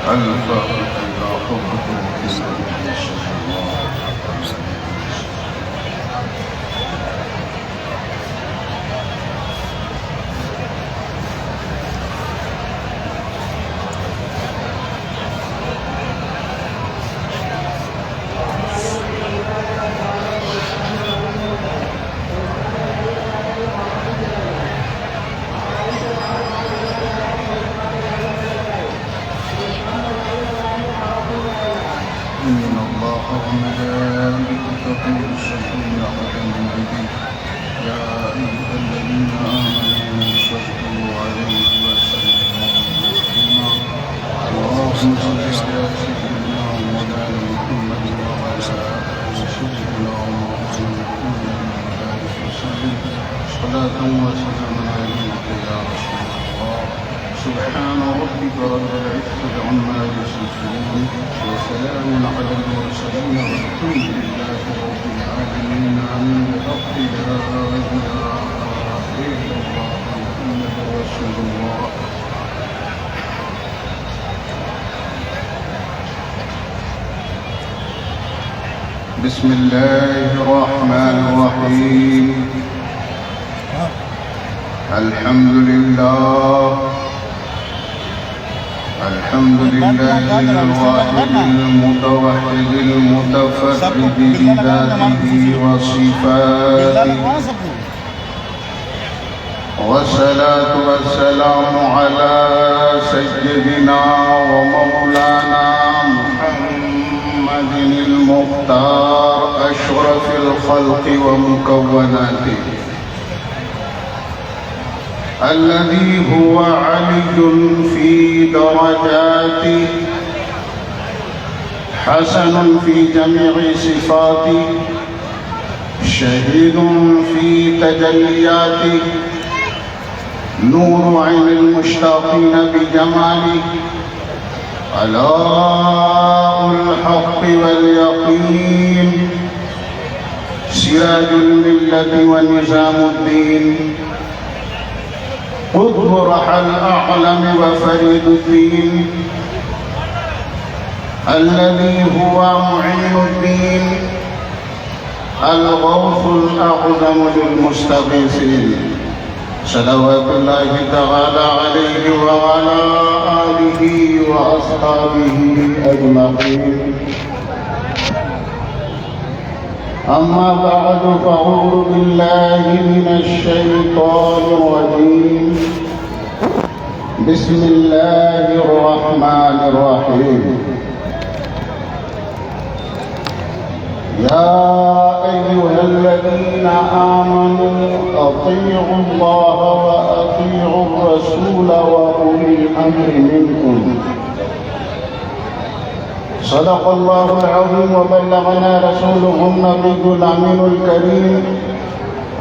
الفاتحة إلى حضرة النبي صلى الله عليه وسلم. إن الله وملائكته يصلون على النبي يا أيها الذين آمنوا صلوا عليه وسلموا تسليما. اللهم صل على سيدنا مولانا محمد وعلى آل سيدنا محمد وبارك وسلم صلاة وسلاما عليك يا رسول الله. سبحان ربك رب العزة عما يصفون وسلام على المرسلين والحمد لله رب العالمين. آمين. بحق لا إله إلا الله محمد رسول الله. بسم الله الرحمن الرحيم. الحمد لله الواحد المتوحد المتفرد بذاته وصفاته، والصلاة والسلام على سيدنا ومولانا محمد المختار أشرف الخلق ومكوناته، الذي هو علي في درجاته، حسن في جميع صفاته، شهيد في تجلياته، نور عين المشتاقين بجماله، علاء الحق واليقين، سراج الملة ونظام الدين، قطب رحى الأعلم وفريد الدين، الذي هو معين الدين، الغوث الأعظم للمستغيثين، صلوات الله تعالى عليه وعلى آله وأصحابه أجمعين. أما بعد فأعوذ بالله من الشيطان الرجيم. بسم الله الرحمن الرحيم. يا أيها الذين آمنوا أطيعوا الله وأطيعوا الرسول وأولي الأمر منكم. صدق الله العظيم وبلغنا رسوله النبي الأمين الكريم،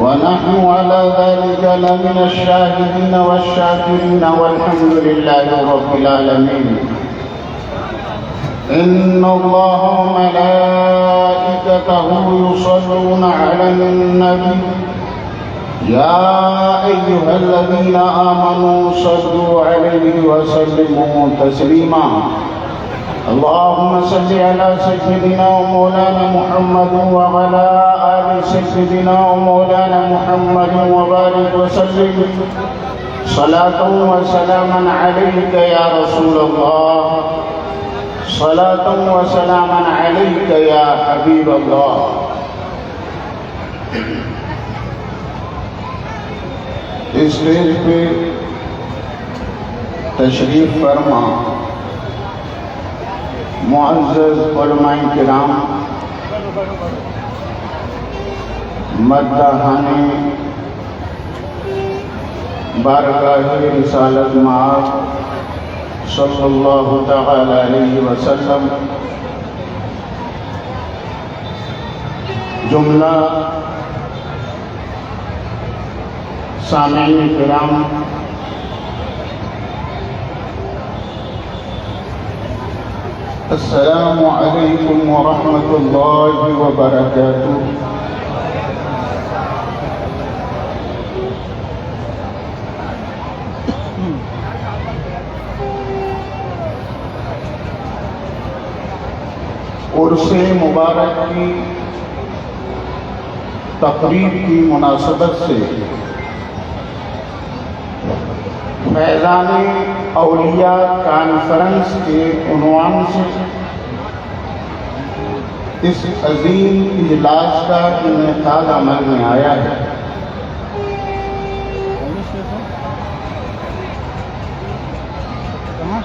ونحن على ذلك لمن الشاهدين والشاكرين والحمد لله رب العالمين. إن الله وملائكته يصلون على النبي يا أيها الذين آمنوا صلوا عليه وسلموا تسليما. اللهم صل على سيدنا ومولانا محمد وعلى آل سيدنا ومولانا محمد وبارك وسلم صلاة وسلاما عليك يا رسول الله، صلاة وسلاما عليك يا حبيب الله. اسٹیج پہ تشریف فرما معزز علماء کرام، مداحان بارگاہ رسالت مآب صلی اللہ تعالی علیہ وسلم، جملہ سامعین کرام، السلام علیکم ورحمۃ اللہ وبرکاتہ۔ عرس مبارک کی تقریب کی مناسبت سے فیضان اولیاء کانفرنس کے عنوان سے اس عظیم اجلاس کا انعقاد عمل میں آیا ہے۔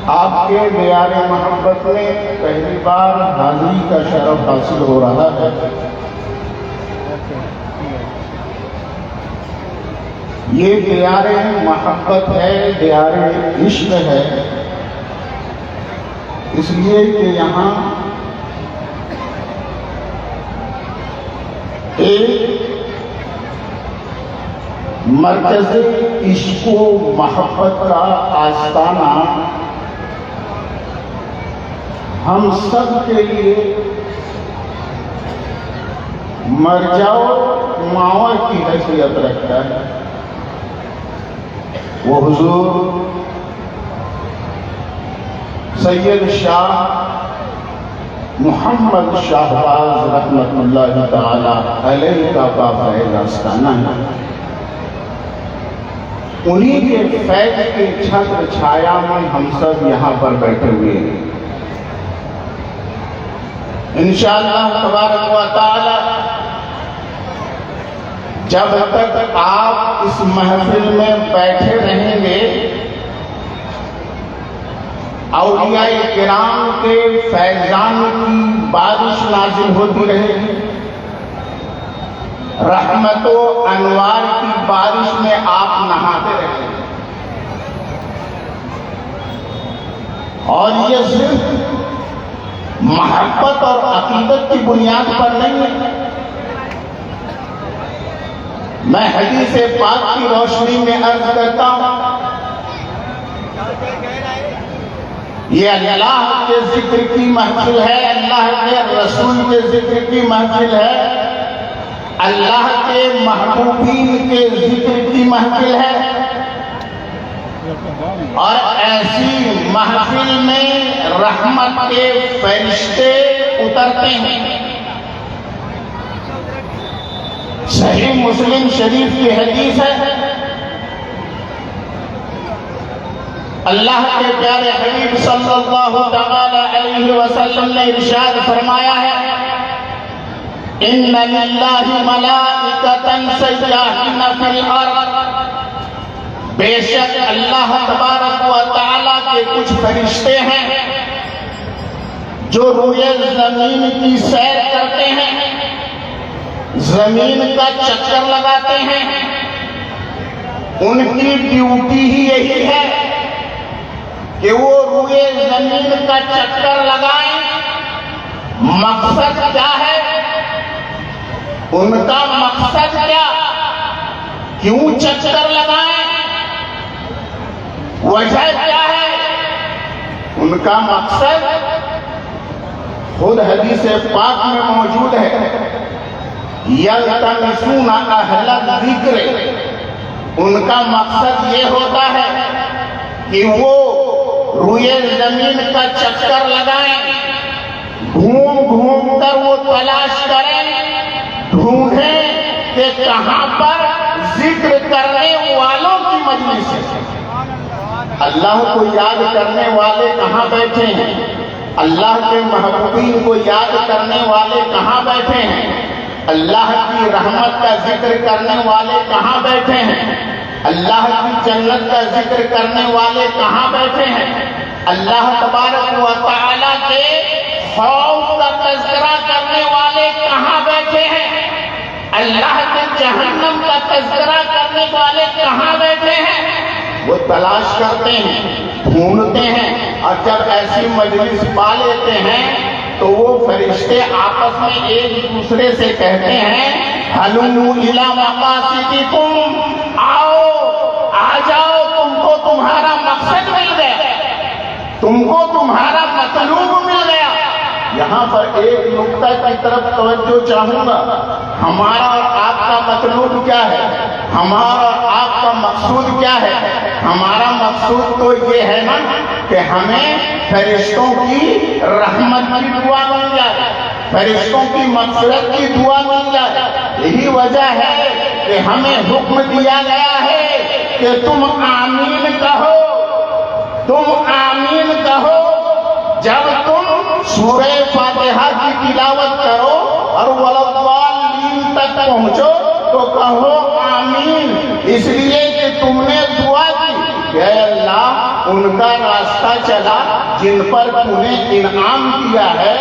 آپ کے دیار محبت میں پہلی بار حاضری کا شرف حاصل ہو رہا ہے۔ یہ دیار محبت ہے، دیار عشق ہے، اس لیے کہ یہاں ایک مرکز عشق و محبت کا آستانہ ہم سب کے لیے مرجع و معول کی حیثیت رکھتا ہے۔ وہ حضور سید شاہ محمد شاہباز رحمت اللہ تعالی علیہ کا بافیض آستانہ ہے۔ انہی کے فیض کی چھتر چھایا میں ہم سب یہاں پر بیٹھے ہوئے ہیں۔ انشاءاللہ تبارک و تعالی جب تک آپ اس محفل میں بیٹھے رہیں گے، اولیاء کرام کے فیضان کی بارش نازل ہوتی رہے گی، رحمت و انوار کی بارش میں آپ نہاتے رہیں گے، اور یہ صرف محبت اور عقیدت کی بنیاد پر نہیں ہے۔ میں حدیث پاک کی روشنی میں عرض کرتا ہوں، یہ اللہ کے ذکر کی محفل ہے، اللہ کے رسول کے ذکر کی محفل ہے، اللہ کے محبوبین کے ذکر کی محفل ہے، اور ایسی محفل میں رحمت کے فرشتے اترتے ہیں۔ صحیح مسلم شریف کی حدیث ہے، اللہ کے پیارے حبیب صلی اللہ تعالی علیہ وسلم نے ارشاد فرمایا ہے، ان للہ ملائکۃ سیاحین فی الارض، بے شک اللہ تبارک و تعالی کے کچھ فرشتے ہیں جو روئے زمین کی سیر کرتے ہیں، زمین کا چکر لگاتے ہیں۔ ان کی ڈیوٹی ہی یہی ہے کہ وہ روئے زمین کا چکر لگائیں۔ مقصد کیا ہے ان کا؟ مقصد کیا؟ کیوں چکر لگائیں؟ وجہ کیا ہے ان کا مقصد؟ خود حدیث پاک میں موجود ہے، یلتمسون اہل الذکر، ان کا مقصد یہ ہوتا ہے کہ وہ روئے زمین کا چکر لگائیں، گھوم گھوم کر وہ تلاش کریں، ڈھونڈیں کہ کہاں پر ذکر کرنے والوں کی مجلس ہے، اللہ کو یاد کرنے والے کہاں بیٹھے ہیں، اللہ کے محبوبین کو یاد کرنے والے کہاں بیٹھے ہیں، اللہ کی رحمت کا ذکر کرنے والے کہاں بیٹھے ہیں، اللہ کی جنت کا ذکر کرنے والے کہاں بیٹھے ہیں، اللہ تبارک و تعالی کے خوف کا تذکرہ کرنے والے کہاں بیٹھے ہیں، اللہ کے جہنم کا تذکرہ کرنے والے کہاں بیٹھے ہیں۔ وہ تلاش کرتے ہیں، ڈھونڈتے ہیں، اور جب ایسی مجلس پا لیتے ہیں تو وہ فرشتے آپس میں ایک دوسرے سے کہتے ہیں، ہلموا الی مقاصدکم، آؤ آ جاؤ، تم کو تمہارا مقصد مل گیا، تم کو تمہارا مطلوب مل گیا۔ یہاں پر ایک نقطہ کی طرف توجہ چاہوں گا، ہمارا اور آپ کا مطلوب کیا ہے، ہمارا اور آپ کا مقصود کیا ہے؟ ہمارا مقصود تو یہ ہے نا کہ ہمیں فرشتوں کی رحمت کی دعا مل جائے، فرشتوں کی مغفرت کی دعا مل جائے۔ یہی وجہ ہے کہ ہمیں حکم دیا گیا ہے کہ تم آمین کہو، تم آمین کہو۔ جب تم سورہ فاتحہ کی تلاوت کرو اور وَلَضَّالِّينَ تک پہنچو تو کہو آمین، اس لیے کہ تم نے دعا کی کہ اے اللہ ان کا راستہ چلا جن پر تو نے انعام کیا ہے،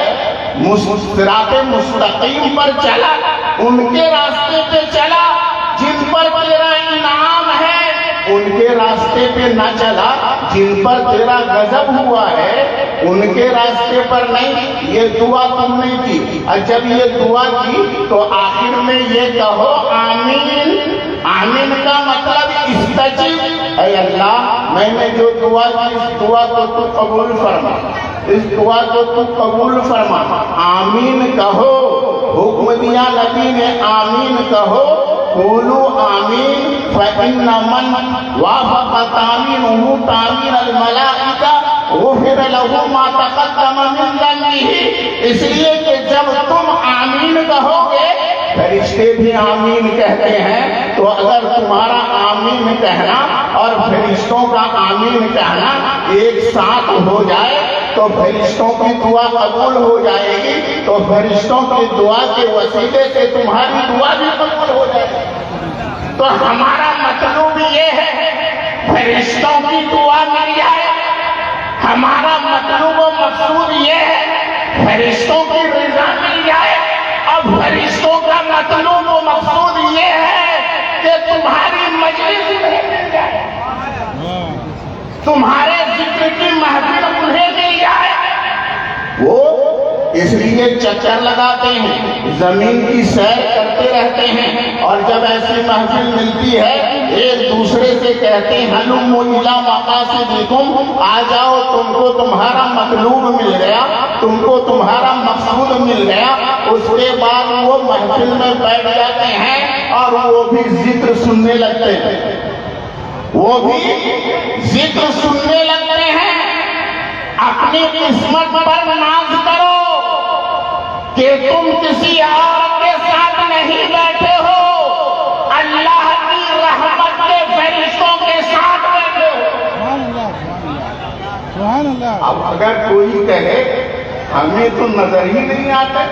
صراط مستقیم پر چلا، ان کے راستے پہ چلا جن پر تیرا انعام ہے، ان کے راستے پہ نہ چلا جن پر تیرا غضب ہوا ہے، ان کے راستے پر نہیں۔ یہ دعا تم نے کی، اور جب یہ دعا کی تو آخر میں یہ کہو آمین۔ آمین کا مطلب استجب، اے اللہ میں نے جو دعا کی اس دعا کو تو قبول فرما، اس دعا کو تو قبول فرما، آمین کہو۔ حکم دیا نبی نے آمین کہو، قولوا آمین فإن من وافق تامینہ تامین الملائکہ غفر له ما تقدم من ذنبہ۔ اس لیے کہ جب تم آمین کہو گے فرشتے بھی آمین کہتے ہیں، تو اگر تمہارا آمین کہنا اور فرشتوں کا آمین کہنا ایک ساتھ ہو جائے تو فرشتوں کی دعا قبول ہو جائے گی، تو فرشتوں کی دعا کے وسیلے سے تمہاری دعا بھی قبول ہو جائے گی۔ تو ہمارا مطلب یہ ہے فرشتوں کی دعا مل جائے، ہمارا مطلب و مقصود یہ ہے فرشتوں کی رضا مل جائے، اور فرشتوں کا مطلب و مقصود یہ ہے کہ تمہاری مجلس میں مل جائے، تمہارے ذکر کی محفل انہیں مل جائے۔ وہ اس لیے چکر لگاتے ہیں، زمین کی سیر کرتے رہتے ہیں، اور جب ایسی محفل ملتی ہے ایک دوسرے سے کہتے ہیں ہلموا الی مقاصدکم، آ جاؤ تم کو تمہارا مطلوب مل گیا، تم کو تمہارا مقصود مل گیا۔ اس کے بعد وہ محفل میں بیٹھ جاتے ہیں اور وہ بھی ذکر سننے لگتے ہیں، وہ بھی ذکر سننے لگتے ہیں۔ اپنی قسمت پر ناز کرو کہ تم کسی اور کے ساتھ نہیں بیٹھے ہو، اللہ کی رحمت کے فرشتوں کے ساتھ بیٹھے ہو۔ سبحان اللہ۔ اب اگر کوئی کہے ہمیں تو نظر ہی نہیں آتا،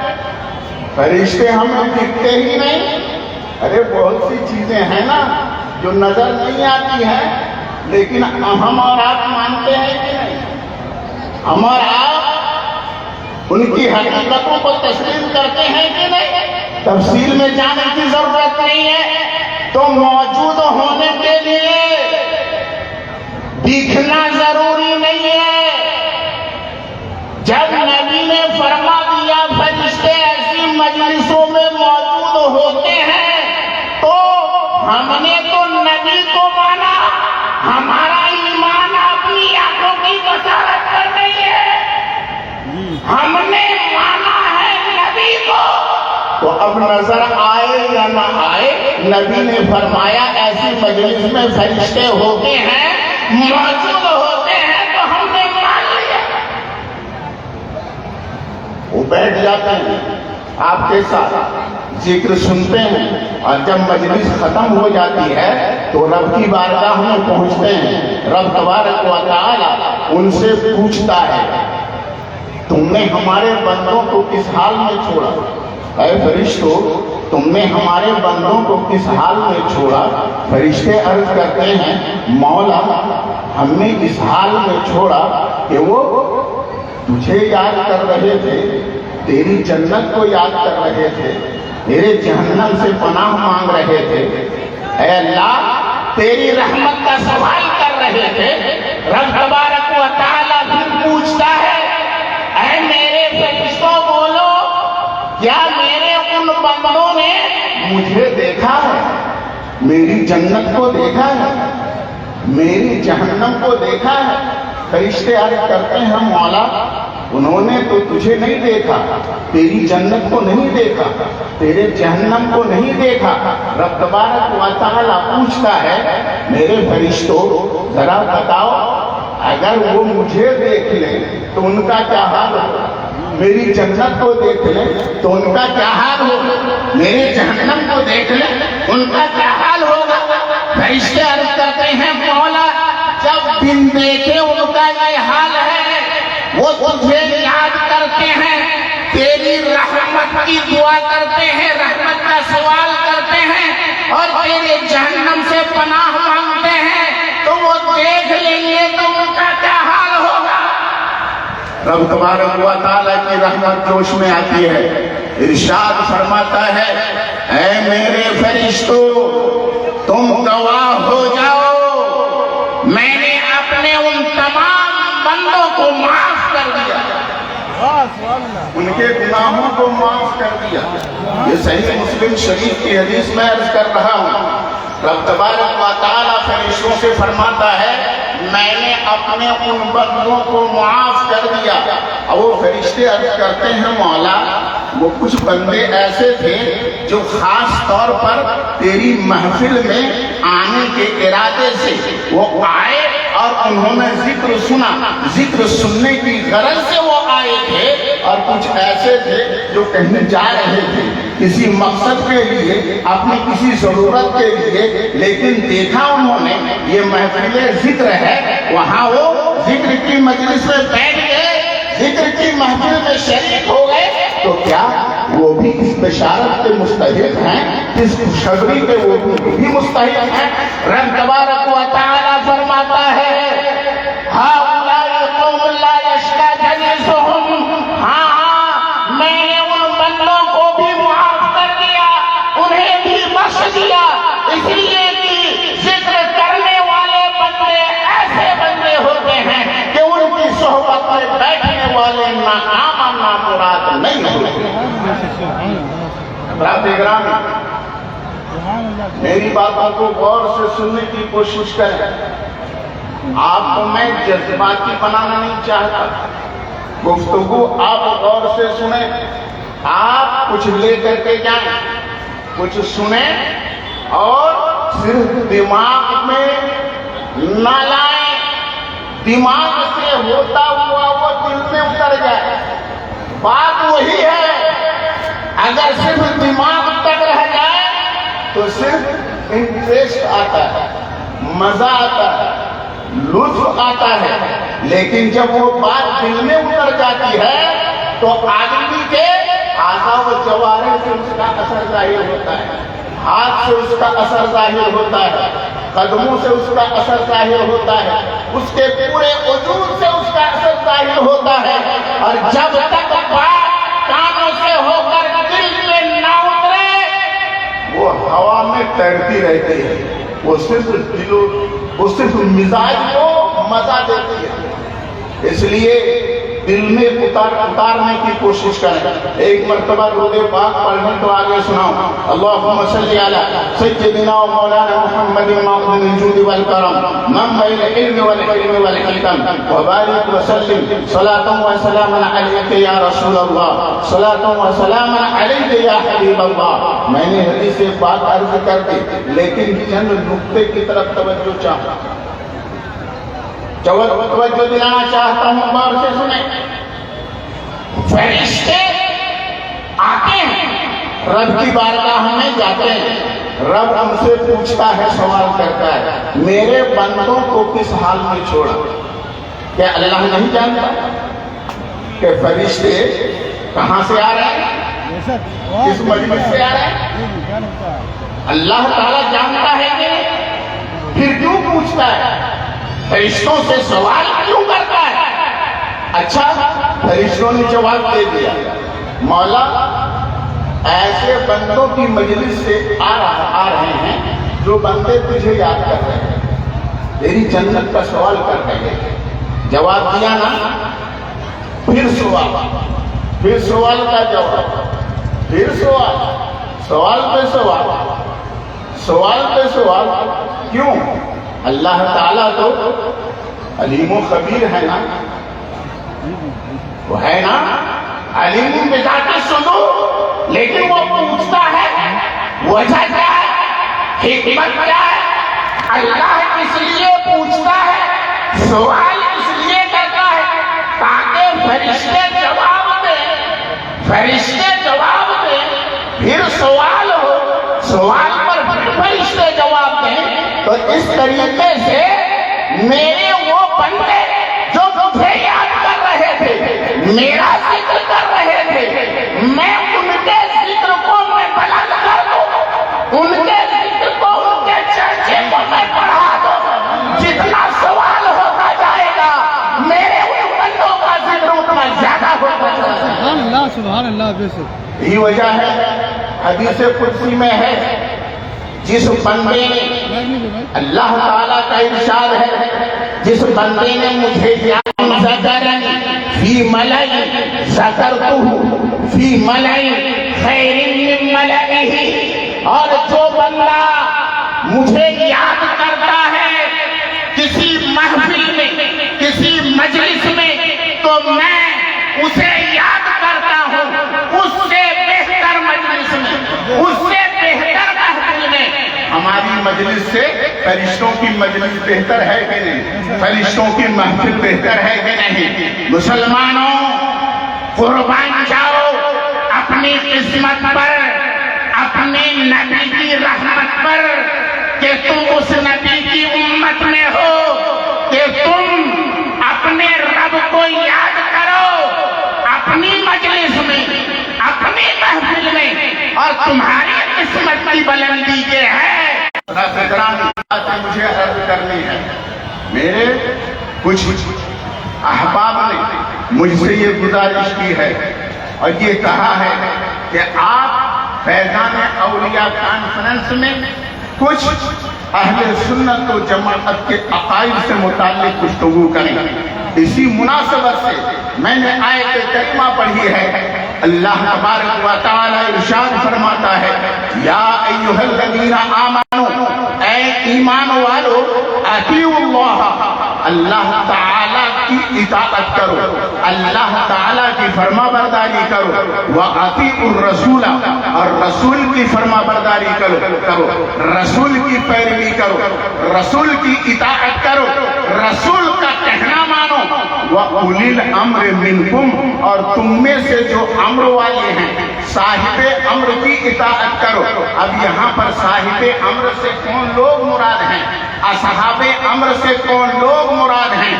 فرشتے ہمیں دکھتے ہی نہیں، ارے بہت سی چیزیں ہیں نا جو نظر نہیں آتی ہیں، لیکن ہم اور آپ مانتے ہیں کہ نہیں؟ ہم اور آپ ان کی حقیقتوں کو تسلیم کرتے ہیں کہ نہیں؟ تفصیل میں جانے کی ضرورت نہیں ہے، تو موجود ہونے کے لیے دکھنا ضروری نہیں ہے۔ جب نبی نے فرما دیا فرشتے ایسی مجلسوں میں موجود ہوتے ہیں تو ہم نے تو نبی کو مانا، ہمارا ایمان اپنی آنکھوں کی بصارت پر نہیں ہے، ہم نے مانا ہے نبی کو۔ تو اب نظر آئے یا نہ آئے، نبی نے فرمایا ایسی مجلس میں فرشتے ہوتے ہیں، موجود ہوتے ہیں، تو ہم نے مان لیا۔ وہ بیٹھ جاتے ہیں آپ کے ساتھ، ذکر سنتے ہیں، اور جب مجلس ختم ہو جاتی ہے تو رب کی بارگاہ میں پہنچتے ہیں۔ رب تبارک و تعالی ان سے پوچھتا ہے تم نے ہمارے بندوں کو کس حال میں چھوڑا؟ اے فرشتوں تم نے ہمارے بندوں کو کس حال میں چھوڑا؟ فرشتے عرض کرتے ہیں مولا ہم نے اس حال میں چھوڑا کہ وہ تجھے یاد کر رہے تھے، تیری جنت کو یاد کر رہے تھے، تیرے جہنم سے پناہ مانگ رہے تھے، اے اللہ تیری رحمت کا سوال کر رہے تھے۔ رب تبارک و تعالیٰ پھر پوچھتا ہے اے میرے فرشتوں بولو کیا میرے ان بندوں نے مجھے دیکھا ہے، میری جنت کو دیکھا ہے، میری جہنم کو دیکھا ہے؟ فرشتے عرض کرتے ہیں مولا انہوں نے تو تجھے نہیں دیکھا، تیری جنت کو نہیں دیکھا، تیرے جہنم کو نہیں دیکھا۔ رب تبارک و تعالیٰ پوچھتا ہے میرے فرشتوں ذرا بتاؤ اگر وہ مجھے دیکھ لیں تو ان کا کیا حال ہوگا؟ میری جنت کو دیکھ لیں تو ان کا کیا حال ہوگا؟ میرے جہنم کو دیکھ لیں ان کا کیا حال ہوگا؟ فرشتے عرض کرتے ہیں مولا جب بن دیکھے ان کا یہ حال ہے، وہ تجھے یاد کرتے ہیں، تیری رحمت کی دعا کرتے ہیں، رحمت کا سوال کرتے ہیں اور تیرے جہنم سے پناہ مانگتے ہیں، تو وہ دیکھ لیں گے تو ان کا کیا حال ہوگا؟ رب تبارک و تعالیٰ کی رحمت جوش میں آتی ہے، ارشاد فرماتا ہے اے میرے فرشتوں تم گواہ ہو جاؤ، میں نے اپنے ان تمام بندوں کو معاف کر دیا، ان کے گناہوں کو معاف کر دیا۔ یہ صحیح مسلم شریف کی حدیث میں عرض کر رہا ہوں، رب تبارک و تعالیٰ فرشتوں سے فرماتا ہے میں نے اپنے ان بندوں کو معاف کر دیا۔ اور وہ فرشتے عرض کرتے ہیں مولا وہ کچھ بندے ایسے تھے جو خاص طور پر تیری محفل میں آنے کے ارادے سے وہ آئے اور انہوں نے ذکر سنا، ذکر سننے کی غرض سے وہ آئے تھے، اور کچھ ایسے تھے جو کہیں جا رہے تھے کسی مقصد کے لیے، اپنی کسی ضرورت کے لیے، لیکن دیکھا انہوں نے یہ محفل ذکر ہے، وہاں وہ ذکر کی مجلس میں بیٹھ گئے، ذکر کی محفل میں شریک ہو گئے، تو کیا وہ بھی اس بشارت کے مستحق ہیں، اس خوشخبری کے وہ بھی مستحق ہیں؟ رب تبارک و تعالیٰ فرماتا ہے ہؤلاء قوم لا یشقی جلیسہم، ہاں میں نے ان بندوں کو بھی معاف کر دیا، انہیں بھی بخش دیا، اس لیے کہ ذکر کرنے والے بندے ایسے بندے ہوتے ہیں کہ ان کی صحبت میں بیٹھنے والے ناکام اور نامراد نہیں ہوتے۔ حضرات گرامی میری باتوں کو غور سے سننے کی کوشش کریں، آپ کو میں جذباتی بنانا نہیں چاہتا، گفتگو آپ غور سے سنیں، آپ کچھ لے کر کے جائیں، کچھ سنیں اور صرف دماغ میں نہ لائیں، دماغ سے ہوتا ہوا وہ دل میں اتر جائے۔ بات وہی ہے، اگر صرف دماغ تک رہ جائے تو صرف انٹرسٹ آتا ہے، مزہ آتا ہے، لطف آتا ہے، لیکن جب وہ بات دل میں اتر جاتی ہے تو آدمی کے اعضاء و جوارح سے اس کا اثر ظاہر ہوتا ہے، ہاتھ سے اس کا اثر ظاہر ہوتا ہے، قدموں سے اس کا اثر ظاہر ہوتا ہے، اس کے پورے وجود سے اس کا اثر ظاہر ہوتا ہے، اور جب تک بات کانوں سے ہو کر دل میں نہ اترے وہ ہوا میں تیرتی رہتی ہے، وہ صرف مزاج کو مزہ دیتی ہے، اس لیے دل میں اتارنے کی کوشش کریں۔ ایک مرتبہ درود پاک پڑھنے تو آگے سناؤں، اللہم صلی علی سیدنا و مولانا محمد معدن الجود والکرم من بین علم والحلم والحکم وبارک وسلم صلاة و سلاما علیک یا رسول اللہ، صلاة و سلاما علیک یا حبیب اللہ۔ میں نے حدیث پاک عرض کر دی لیکن چند نقطے کی طرف توجہ دلانا چاہتا ہوں، غور سے سنیں۔ فرشتے آتے ہیں، رب کی بارگاہ میں جاتے ہیں، رب ہم سے پوچھتا ہے، سوال کرتا ہے میرے بندوں کو کس حال میں چھوڑا؟ کیا اللہ نہیں جانتا کہ فرشتے کہاں سے آ رہے ہیں، کس مجلس سے آ رہے ہیں؟ اللہ تعالیٰ جانتا ہے کہ پھر کیوں پوچھتا ہے؟ فرشتوں سے سوال کیوں کرتا ہے؟ اچھا فرشتوں نے جواب دے دیا، مولا ایسے بندوں کی مجلس سے آ رہے ہیں جو بندے تجھے یاد کر رہے ہیں، تیری جنت کا سوال کر رہے ہیں۔ جواب دیا نا، پھر سوال کا جواب، پھر سوال پہ سوال، کیوں؟ اللہ تعالیٰ تو علیم و خبیر ہے نا، وہ ہے نا علیم بذات الصدور، لیکن وہ پوچھتا ہے وجہ کیا ہے، حکمت کیا ہے؟ اللہ اس لیے پوچھتا ہے، سوال اس فرشتے جواب دیں، فرشتے جواب دیں، پھر سوال ہو، سوال پر پھر فرشتے جواب دیں، تو اس طریقے سے میرے وہ بندے جو مجھے یاد کر رہے تھے، میرا ذکر کر رہے تھے، میں ان کے ذکر کو میں بلند کر دوں، ان کے ذکر کو، ان کے چرچے کو میں پڑھا دوں، جتنا سوال ہوتا جائے گا میرے ان بندوں کا ذکر اتنا زیادہ ہوتا جائے گا۔ سبحان اللہ بے شک۔ یہی وجہ ہے حدیث قدسی میں ہے، جس بندے نے، اللہ تعالیٰ کا ارشاد ہے، جس بندے نے مجھے ذکرنی فی ملئی ذکرتہ فی ملئی خیر من ملئہ، اور جو بندہ مجھے یاد کرتا ہے کسی محفل میں، کسی مجلس میں، تو میں اسے یاد کرتا ہوں اس سے بہتر مجلس میں، اس سے بہتر محفل میں۔ ہماری مجلس سے فرشتوں کی مجلس بہتر ہے کہ نہیں؟ فرشتوں کی محفل بہتر ہے کہ نہیں؟ مسلمانوں، قربان جاؤ اپنی قسمت پر، اپنے نبی کی رحمت پر، کہ تم اس نبی کی امت میں ہو، کہ تم اپنے رب کو یاد کرو اپنی مجلس میں، اپنی محفل میں، اور تمہاری قسمت کی بلندی یہ ہے۔ مجھے عرض کرنی ہے، میرے کچھ احباب نے مجھ سے یہ گزارش کی ہے اور یہ کہا ہے کہ آپ فیضان اولیاء کانفرنس میں کچھ اہل سنت و جماعت کے عقائد سے متعلق گفتگو کریں۔ اسی مناسبت سے میں نے آیت کریمہ پڑھی ہے، اللہ تبارک و تعالی ارشاد فرماتا ہے، یا ایھا الذین آمنوا، اے ایمان والو، اطیعوا اللہ، اللہ تعالی کی اطاعت کرو، اللہ تعالی کی فرما برداری کرو، واطیعوا الرسول، اور رسول کی فرما برداری کرو، رسول کی پیروی کرو، رسول کی اطاعت کرو، رسول کا کہنا مانو، وَأُولِي الْأَمْرِ مِنْكُمْ، اور تم میں سے جو امر والے ہیں صاحب امر کی اطاعت کرو۔ اب یہاں پر صاحب امر سے کون لوگ مراد ہیں؟ اصحاب امر سے کون لوگ مراد ہیں؟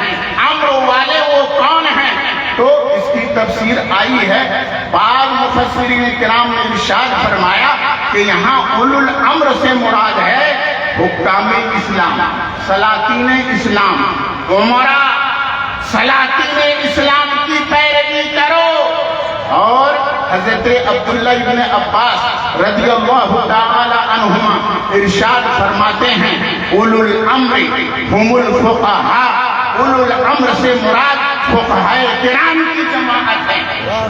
امر والے وہ کون ہیں؟ تو اس کی تفسیر آئی ہے، بعض مفسرین کرام نے ارشاد فرمایا کہ یہاں اولو الامر سے مراد ہے حکام اسلام، سلاطین اسلام، عمرا، سلاطین اسلام کی پیروی کرو۔ اور حضرت عبداللہ ابن عباس رضی اللہ تعالی عنہما ارشاد فرماتے ہیں، اولو الامر ہم الفقہاء، اولو الامر سے مراد فقہائے کرام کی جماعت ہے،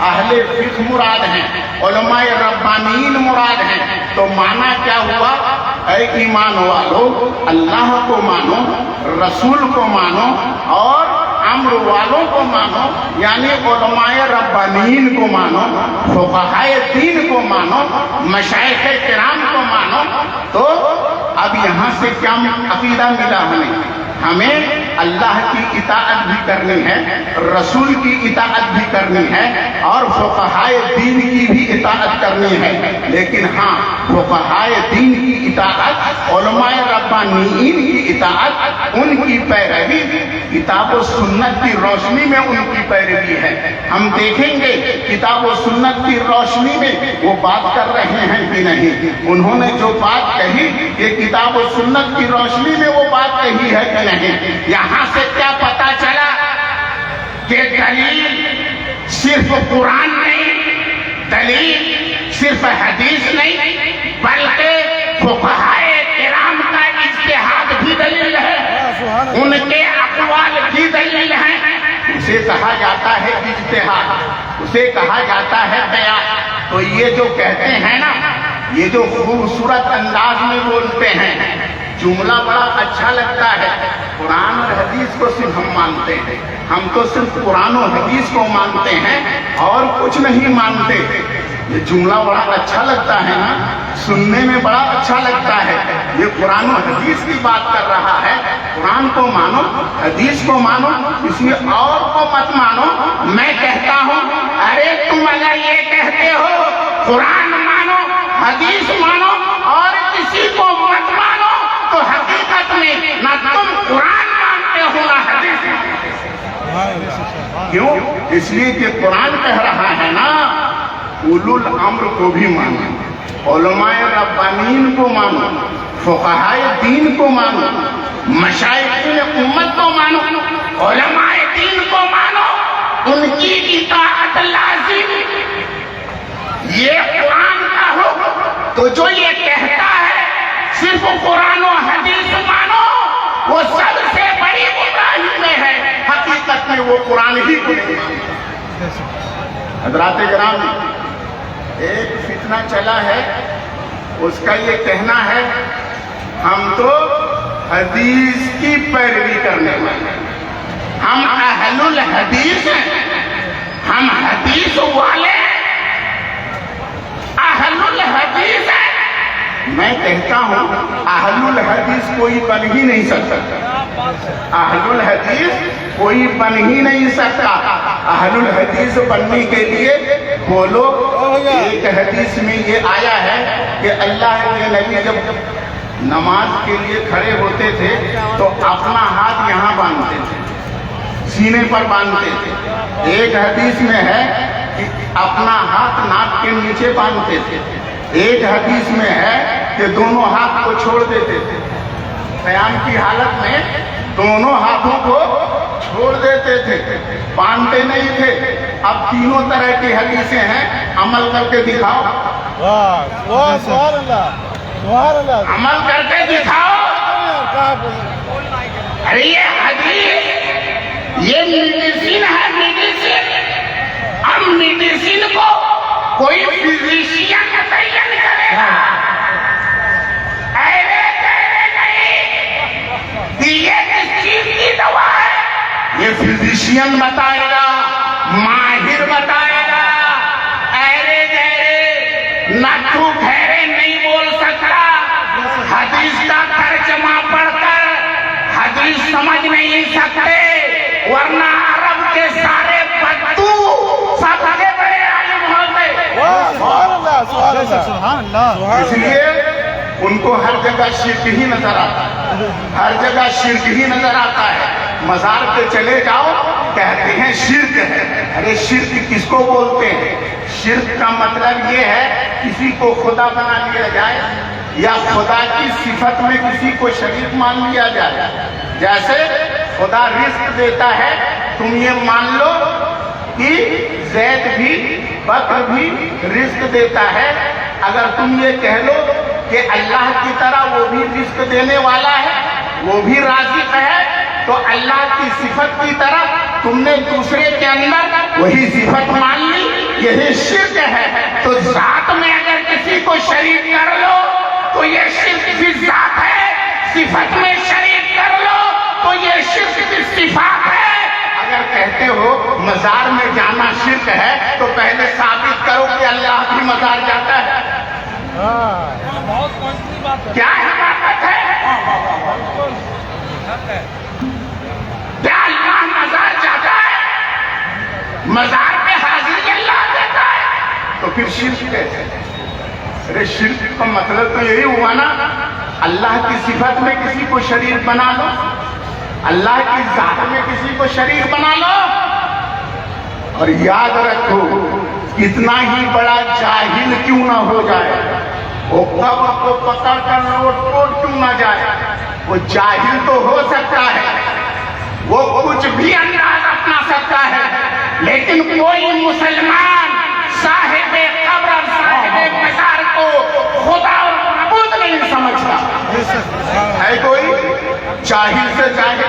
اہل فقہ مراد ہیں، علماء ربانیین مراد ہیں۔ تو معنی کیا ہوا؟ اے ایمان والو، اللہ کو مانو، رسول کو مانو، اور امر والوں کو مانو، یعنی علماء ربانیین کو مانو، فقہائے دین کو مانو، مشائخ کرام کو مانو۔ تو اب یہاں سے کیا عقیدہ ملا ہمیں اللہ کی اطاعت بھی کرنی ہے، رسول کی اطاعت بھی کرنی ہے، اور فقہائے دین کی بھی اطاعت کرنی ہے۔ لیکن ہاں، فقہائے دین کی اطاعت، علماء ربانیین کی اطاعت، ان کی پیروی کتاب و سنت کی روشنی میں ان کی پیروی ہے۔ ہم دیکھیں گے کتاب و سنت کی روشنی میں وہ بات کر رہے ہیں کہ نہیں، انہوں نے جو بات کہی یہ کتاب و سنت کی روشنی میں وہ بات کہی ہے کہ نہیں۔ یہاں سے کیا پتا چلا کہ دلیل صرف قرآن نہیں، دلیل صرف حدیث نہیں، بلکہ فقہائے کرام کا اجتہاد بھی دلیل ہے، ان کے اقوال بھی دلیل ہیں۔ اسے کہا جاتا ہے اجتہاد، اسے کہا جاتا ہے بیان۔ تو یہ جو کہتے ہیں نا، یہ جو خوبصورت انداز میں بولتے ہیں، جملہ بڑا اچھا لگتا ہے، قرآن اور حدیث کو صرف ہم مانتے ہیں، ہم تو صرف قرآن و حدیث کو مانتے ہیں اور کچھ نہیں مانتے۔ یہ جملہ بڑا اچھا لگتا ہے نا، سننے میں بڑا اچھا لگتا ہے، یہ قرآن و حدیث کی بات کر رہا ہے، قرآن کو مانو, حدیث کو مانو, کسی اور کو مت مانو. میں کہتا ہوں ارے تم اگر یہ کہتے ہو قرآن مانو, حدیث مانو اور کسی کو مت مانو, تو حقیقت میں نہ تم قرآن مانتے ہو نہ حدیث مانتے ہو. کیوں؟ اس لیے کہ قرآن کہہ رہا ہے نا اولو الامر کو بھی مانو, علماء ربانین کو مانو, فقہائے دین کو مانو, مشائخین امت کو مانو, علماء دین کو مانو, ان کی اطاعت لازم. یہ قرآن کا حکم. تو جو یہ کہتا ہے صرف قرآن و حدیث مانو, وہ سب سے بڑی گمراہی میں ہے. حقیقت میں وہ قرآن ہی کو نہیں مانتا. حضرات کرام, ایک فتنہ چلا ہے, اس کا یہ کہنا ہے ہم تو حدیث کی پیروی کرنے والے ہیں, ہم اہل الحدیث ہیں, ہم حدیث والے ہیں, اہل الحدیث ہیں. میں کہتا ہوں اہل الحدیث کوئی بن ہی نہیں سکتا, اہل الحدیث کوئی بن ہی نہیں سکتا. اہل الحدیث بننے کے لیے بولو, ایک حدیث میں یہ آیا ہے کہ اللہ کے نبی جب نماز کے لیے کھڑے ہوتے تھے تو اپنا ہاتھ یہاں باندھتے تھے, سینے پر باندھتے تھے. ایک حدیث میں ہے کہ اپنا ہاتھ ناک کے نیچے باندھتے تھے. ایک حدیث میں ہے کہ دونوں ہاتھ کو چھوڑ دیتے تھے. قیام کی حالت میں دونوں ہاتھوں کو چھوڑ دیتے تھے, باندھتے نہیں تھے. اب تینوں طرح کی حدیثیں ہیں, عمل کر کے دکھاؤ. سبحان اللہ, سبحان اللہ. عمل کر کے دکھاؤ. ارے یہ حدیث, یہ میڈیسن ہے, میڈیسن. اب میڈیسن کو کوئی فزیشین متعین کرے گا, ایرے تیرے نہیں کہ یہ کس چیز کی دوا ہے. یہ فزیشین بتائے گا, ماہر بتائے گا. ایرے گہرے نہ تو گہرے نہیں بول سکتا. حدیث کا ترجمہ پڑھ کر حدیث سمجھ نہیں سکتے, ورنہ عرب کے سارے بدو سب آگے بڑے عالم ہوتے. سبحان اللہ. اس لیے ان کو ہر جگہ شرک ہی نظر آتا ہے, ہر جگہ شرک ہی نظر آتا ہے. مزار پہ چلے جاؤ کہتے ہیں شرک ہے. ارے شرک کس کو بولتے ہیں؟ شرک کا مطلب یہ ہے کسی کو خدا بنا لیا جائے یا خدا کی صفت میں کسی کو شریک مان لیا جائے. جیسے خدا رزق دیتا ہے, تم یہ مان لو کہ زید بھی بکر بھی رزق دیتا ہے. اگر تم یہ کہہ لو کہ اللہ کی طرح وہ بھی رزق دینے والا ہے, وہ بھی رازق ہے, تو اللہ کی صفت کی طرح تم نے دوسرے کے اندر وہی صفت مان لی, یہی شرک ہے. تو ذات میں اگر کسی کو شریک کر لو تو یہ شرک بھی ذات ہے, صفت میں شریک کر لو تو یہ شرک بھی صفات ہے. اگر کہتے ہو مزار میں جانا شرک ہے تو پہلے ثابت کرو کہ اللہ بھی مزار جاتا ہے. کیا حقیقت ہے؟ کیا اللہ مزار جاتا ہے؟ مزار پہ حاضری اللہ دیتا ہے. تو پھر شرک کیسے؟ ارے شرک کا مطلب تو یہی ہوا نا, اللہ کی صفت میں کسی کو شریک بنا لو, اللہ کی ذات میں کسی کو شریک بنا لو. اور یاد رکھو کتنا ہی بڑا جاہل کیوں نہ ہو جائے, وہ قبر کو پکڑ کر لوٹ پوٹ کیوں نہ جائے, وہ جاہل تو ہو سکتا ہے, وہ کچھ بھی انداز اپنا سکتا ہے, لیکن کوئی مسلمان صاحب قبر اور صاحب مزار کو خدا اور معبود نہیں سمجھتا. ہے کوئی جاہل سے جاہل,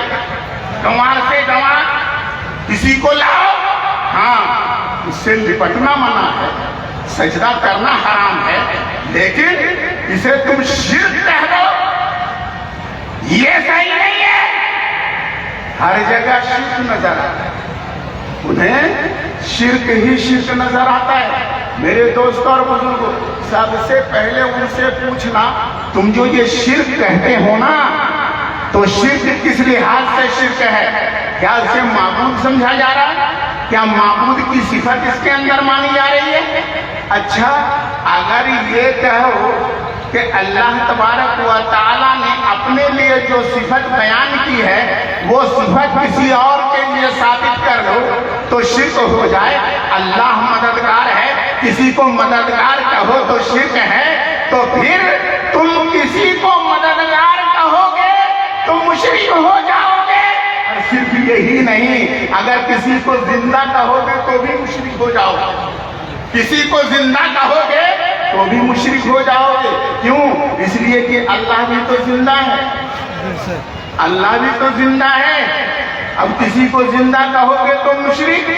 گنوار سے گنوار, کسی کو لاؤ, ہاں اس سے لپٹنا منع ہے, سجدہ کرنا حرام ہے, لیکن اسے تم شرک کہہ دو, یہ صحیح نہیں ہے. ہر جگہ شرک نظر آتا ہے, انہیں شرک ہی شرک نظر آتا ہے. میرے دوستوں اور بزرگوں, سب سے پہلے ان سے پوچھنا تم جو یہ شرک کہتے ہو نا, تو تو شرک کس لحاظ سے شرک ہے؟ کیا اسے معبود سمجھا جا رہا ہے؟ کیا معبود کی صفت اس کے اندر مانی جا رہی ہے؟ اچھا اگر یہ کہو کہ اللہ تبارک و تعالیٰ نے اپنے لیے جو صفت بیان کی ہے وہ صفت کسی اور کے لیے ثابت کر دو تو شرک ہو جائے۔ اللہ مددگار ہے، کسی کو مددگار کہو تو شرک ہے، تو پھر تم کسی کو مددگار کہو گے تو مشرک ہو جاؤ گے۔ اور صرف یہی نہیں، اگر کسی کو زندہ کہو گے تو بھی مشرک ہو جاؤ گے، کسی کو زندہ کہو گے تو بھی مشرک ہو جاؤ گے۔ کیوں؟ اس لیے کہ اللہ بھی تو زندہ ہے، اللہ بھی تو زندہ ہے۔ اب کسی کو زندہ کہو گے تو مشرک۔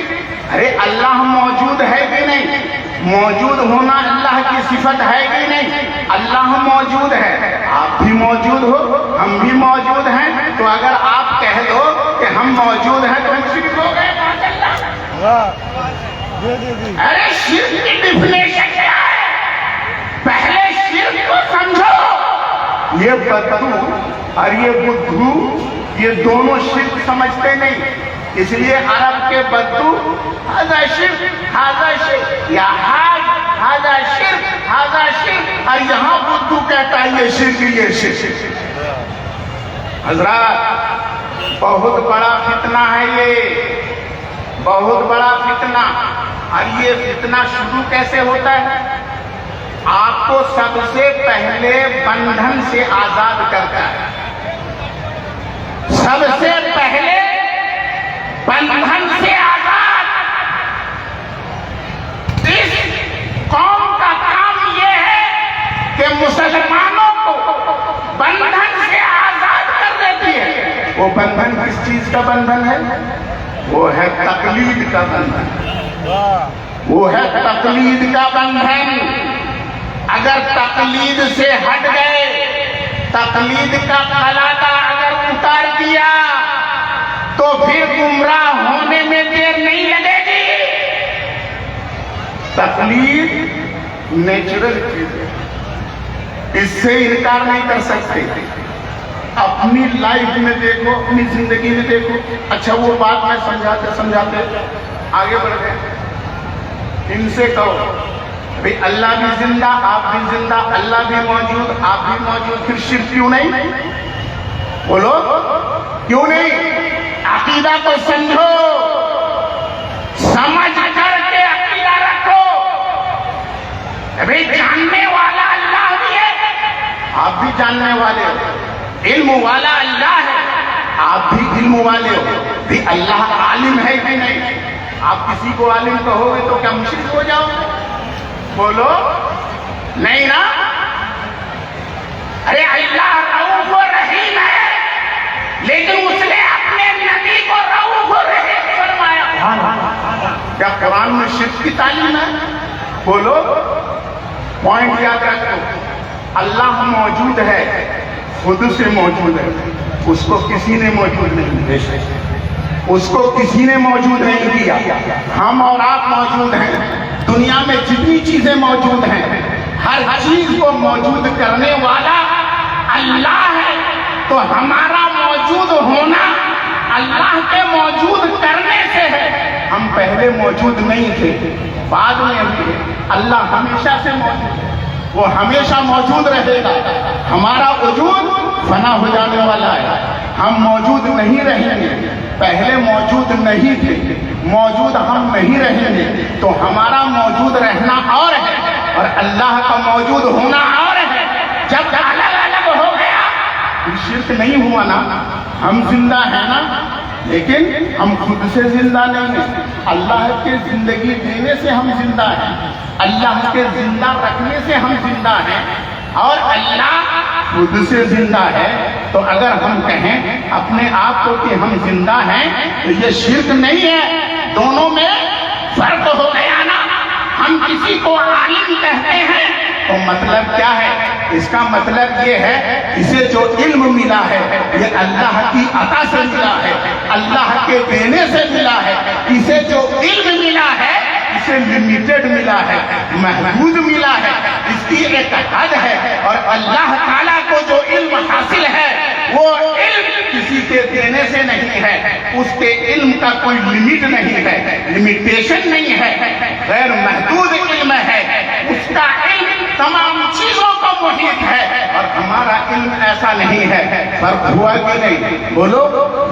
ارے اللہ موجود ہے کہ نہیں؟ موجود ہونا اللہ کی صفت ہے کہ نہیں؟ اللہ موجود ہے، آپ بھی موجود ہو، ہم بھی موجود ہیں، تو اگر آپ کہہ دو کہ ہم موجود ہیں تو مشرک ہو گئے۔ ارے شرک کی ڈیفینیشن کیا ہے؟ پہلے شرک کو سمجھو۔ یہ بدھو اور یہ بدھو یہ دونوں شرک سمجھتے نہیں، اس لیے عرب کے بدھو ہذا شرک ہذا شرک، یا ہذا شرک ہذا شرک، اور یہاں بدھو کہتا ہے یہ شرک یہ شرک۔ حضرات بہت بڑا فتنہ ہے یہ، بہت بڑا فتنہ۔ اور یہ فتنہ شروع کیسے ہوتا ہے؟ آپ کو سب سے پہلے بندھن سے آزاد کرتا ہے، سب سے پہلے بندھن سے آزاد۔ اس قوم کا کام یہ ہے کہ مسلمانوں کو بندھن سے آزاد کر دیتی ہے۔ وہ بندھن کس چیز کا بندھن ہے؟ وہ ہے تقلید کا بندھن، وہ ہے تقلید کا بندھن۔ اگر تقلید سے ہٹ گئے، تقلید کا قلادہ اگر اتار دیا تو پھر گمراہ ہونے میں دیر نہیں لگے گی۔ تقلید نیچرل چیز ہے، اس سے انکار نہیں کر سکتے۔ اپنی لائف میں دیکھو، اپنی زندگی میں دیکھو۔ اچھا وہ بات میں سمجھاتے آگے بڑھ گئے۔ ان سے کہو بھئی اللہ بھی زندہ، آپ بھی زندہ، اللہ بھی موجود، آپ بھی موجود، پھر شرک کیوں نہیں؟ بولو کیوں نہیں؟ عقیدہ کو سمجھو، سمجھ کر کے عقیدہ رکھو۔ بھئی جاننے والا اللہ بھی ہے، آپ بھی جاننے والے ہو۔ علم والا اللہ ہے، آپ بھی علم والے ہو۔ بھی اللہ عالم ہے کہ نہیں؟ آپ کسی کو عالم کہو گے تو کیا مشرک ہو جاؤ گے؟ بولو نہیں نا؟ ارے اللہ رؤوف و رحیم ہے، لیکن اس نے اپنے نبی کو رؤوف و رحیم فرمایا۔ کیا قرآن میں شرک کی تعلیم ہے؟ بولو، پوائنٹ یاد رکھو۔ اللہ موجود ہے، خود سے موجود ہے، اس کو کسی نے موجود نہیں کیا، اس کو کسی نے موجود نہیں کیا۔ ہم اور آپ موجود ہیں، دنیا میں جتنی چیزیں موجود ہیں ہر چیز کو موجود کرنے والا اللہ ہے۔ تو ہمارا موجود ہونا اللہ کے موجود کرنے سے ہے۔ ہم پہلے موجود نہیں تھے، بعد میں تھے۔ اللہ ہمیشہ سے موجود ہے، وہ ہمیشہ موجود رہے گا۔ ہمارا وجود فنا ہو جانے والا ہے، ہم موجود نہیں رہیں گے۔ پہلے موجود نہیں تھے، موجود ہم نہیں رہیں گے، تو ہمارا موجود رہنا اور ہے اور اللہ کا موجود ہونا اور ہے۔ جب الگ الگ ہو گیا شرک نہیں ہوا نا؟ ہم زندہ ہیں نا، لیکن ہم خود سے زندہ نہیں ہیں، اللہ کے زندگی دینے سے ہم زندہ ہیں، اللہ کے زندہ رکھنے سے ہم زندہ ہیں، اور اللہ خود سے زندہ ہے۔ تو اگر ہم کہیں اپنے آپ کو کہ ہم زندہ ہیں تو یہ شرک نہیں ہے، دونوں میں فرق ہو گیا نا۔ ہم کسی کو عالم کہتے ہیں تو مطلب کیا ہے؟ اس کا مطلب یہ ہے اسے جو علم ملا ہے یہ اللہ کی عطا سے ملا ہے، اللہ کے دینے سے ملا ہے۔ اسے جو علم ملا ہے اسے لمیٹڈ ملا ہے، محدود ملا ہے، اس کی ایک حد ہے۔ اور اللہ تعالیٰ کو جو علم حاصل ہے وہ علم کسی کے دینے سے نہیں ہے، اس کے علم کا کوئی لمٹ نہیں ہے، لمیٹیشن نہیں ہے، غیر محدود علم ہے، اس کا علم تمام چیزوں کو محیط ہے، اور ہمارا علم ایسا نہیں ہے۔ فرق ہوا کہ نہیں؟ بولو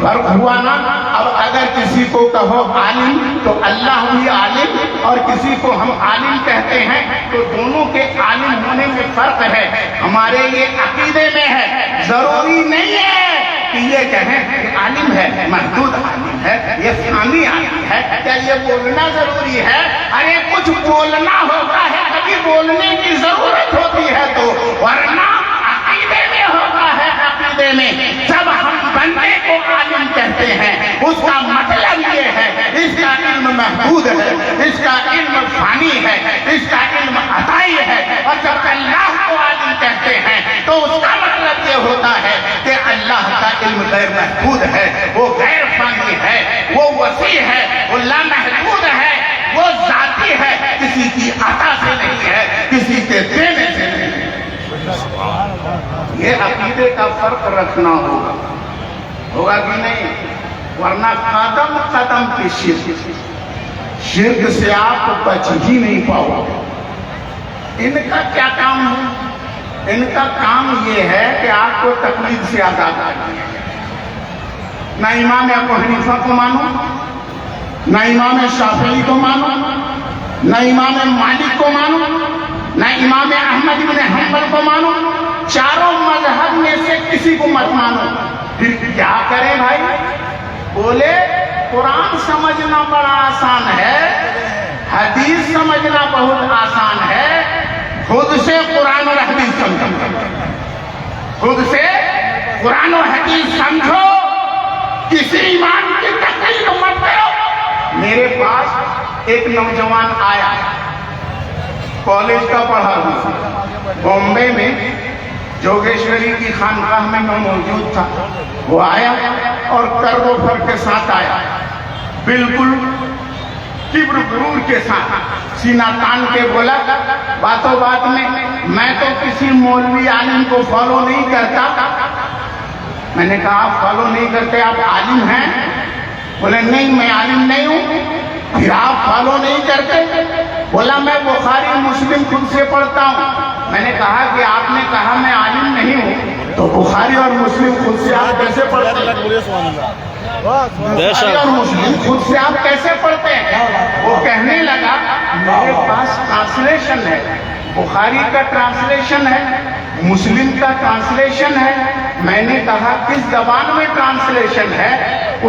فرق ہوا نا؟ اب اگر کسی کو کہو عالم تو اللہ بھی عالم، اور کسی کو ہم عالم کہتے ہیں تو دونوں کے عالم ہونے میں فرق ہے۔ ہمارے یہ عقیدے میں ہے، ضروری نہیں ہے کہ یہ کہیں کہ عالم ہے، محدود عالم ہے، یہ فانی عالم ہے، کیا یہ بولنا ضروری ہے؟ ارے کچھ بولنا ہوتا ہے، کبھی بولنے کی ضرورت ہوتی ہے تو، ورنہ عقیدے میں ہوتا ہے۔ عقیدے میں جب ہم بندے کو عالم کہتے ہیں اس کا مطلب یہ ہے اس کا علم محدود ہے، اس کا علم فانی ہے، اس کا علم عطائی ہے، اور جب اللہ کو عالم کہتے ہیں تو اس کا مطلب یہ ہوتا ہے کہ اللہ کا علم غیر محدود ہے، وہ غیر فانی ہے، وہ وسیع ہے، وہ لامحدود ہے، وہ ذاتی ہے، کسی کی عطا سے نہیں ہے، کسی کے دینے سے نہیں ہے۔ یہ عقیدے کا فرق رکھنا ہوگا کہ نہیں؟ ورنہ قدم قدم کی شرک سے آپ بچ ہی نہیں پاؤ گے۔ ان کا کیا کام ہے؟ ان کا کام یہ ہے کہ آپ کو تقلید سے آزاد کرنا۔ نہ امام ابو حنیفہ کو مانو، نہ امام شافعی کو مانو، نہ امام مالک کو مانو، نہ امام احمد بن حنبل کو مانو، چاروں مذہب میں سے کسی کو مت مانو۔ پھر کیا کریں بھائی؟ بولے قرآن سمجھنا بڑا آسان ہے، حدیث سمجھنا بہت آسان ہے، خود سے قرآن اور حدیث سمجھو، خود سے قرآن و حدیث سمجھو، کسی ایمان کی تقلید مت کرو۔ میرے پاس ایک نوجوان آیا، کالج کا پڑھا ہوا، بامبے میں جوگیشوری کی خانقاہ میں موجود تھا۔ وہ آیا اور کرب و فر کے ساتھ آیا، بالکل کبر غرور کے ساتھ سینہ تان کے بولا، باتوں بات میں تو کسی مولوی عالم کو فالو نہیں کرتا۔ میں نے کہا آپ فالو نہیں کرتے، آپ عالم ہیں؟ بولے نہیں میں عالم نہیں ہوں۔ پھر آپ فالو نہیں کرتے؟ بولا میں بخاری مسلم خود سے پڑھتا ہوں۔ میں نے کہا کہ آپ نے کہا میں عالم نہیں ہوں تو بخاری اور مسلم خود سے آپ کیسے پڑھتے ہیں؟ بخاری اور مسلم خود سے آپ کیسے پڑھتے ہیں؟ وہ کہنے لگا میرے پاس ٹرانسلیشن ہے، بخاری کا ٹرانسلیشن ہے، مسلم کا ٹرانسلیشن ہے۔ میں نے کہا کس زبان میں ٹرانسلیشن ہے؟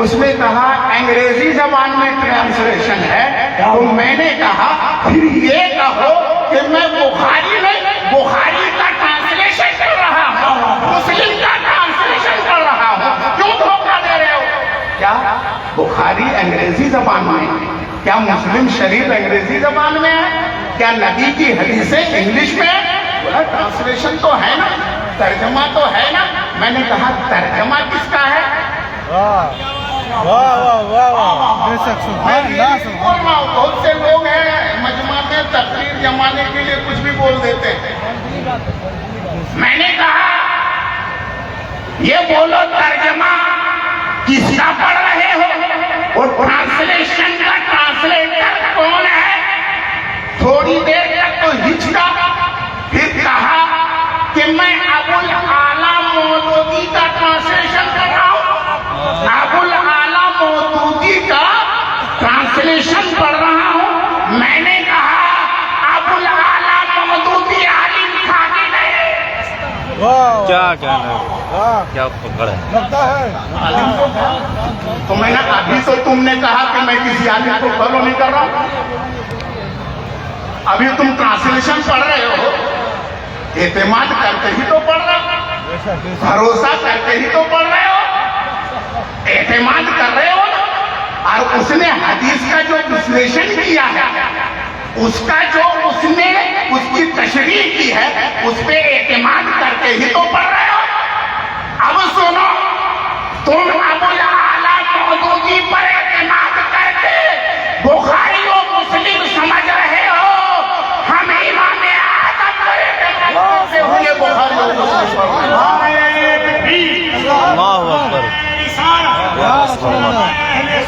اس نے کہا انگریزی زبان میں ٹرانسلیشن ہے۔ تو میں نے کہا پھر یہ کہو کہ میں بخاری کا ٹرانسلیشن کر رہا ہوں، مسلم کا ٹرانسلیشن کر رہا ہوں، کیوں دھوکہ دے رہے ہو؟ کیا بخاری انگریزی زبان میں ہے؟ کیا مسلم شریف انگریزی زبان میں ہے؟ کیا نبی کی حدیثیں انگلش میں ہے؟ بولا ٹرانسلیشن تو ہے نا، ترجمہ تو ہے نا۔ میں نے کہا ترجمہ کس کا ہے؟ بہت سے لوگ ہیں مجمع میں تقریر جمانے کے لیے کچھ بھی بول دیتے ہیں۔ میں نے کہا یہ بولو ترجمہ کس کا پڑھ رہے ہو، اور ٹرانسلیشن کا ٹرانسلیٹر کون ہے؟ تھوڑی دیر تک تو ہچکا، پھر کہا کہ میں ابو الاعلیٰ مودودی کا ٹرانسلیشن کر رہا ہوں، ابو الاعلیٰ مودودی کا ٹرانسلیشن پڑھ رہا ہوں۔ میں نے کہا ابو الاعلیٰ مودودی عالم تھا کہ نہیں؟ کیا کہنا ہے؟ کیا پکڑ ہے؟ عالم کو تھا۔ تو میں نے ابھی تو تم نے کہا کہ میں کسی عالم کو فالو نہیں کر رہا، ابھی تم ٹرانسلیشن پڑھ رہے ہو، اعتماد کرتے ہی تو پڑھ رہے ہو، بھروسہ کرتے ہی تو پڑھ رہے ہو، اعتماد کر رہے ہو۔ اور اس نے حدیث کا جو وشلیشن کیا ہے، اس کا جو اس نے اس کی تشریح کی ہے، اس پہ اعتماد کرتے ہی تو پڑھ رہے ہو۔ اب سنو، تم ابو الاعلیٰ مودودی پر اعتماد کر کے بخاری و مسلم سمجھ رہے ہو، ہم امام اعظم پر اعتماد کرتے ہوئے بخاری و مسلم پڑھ رہے ہیں۔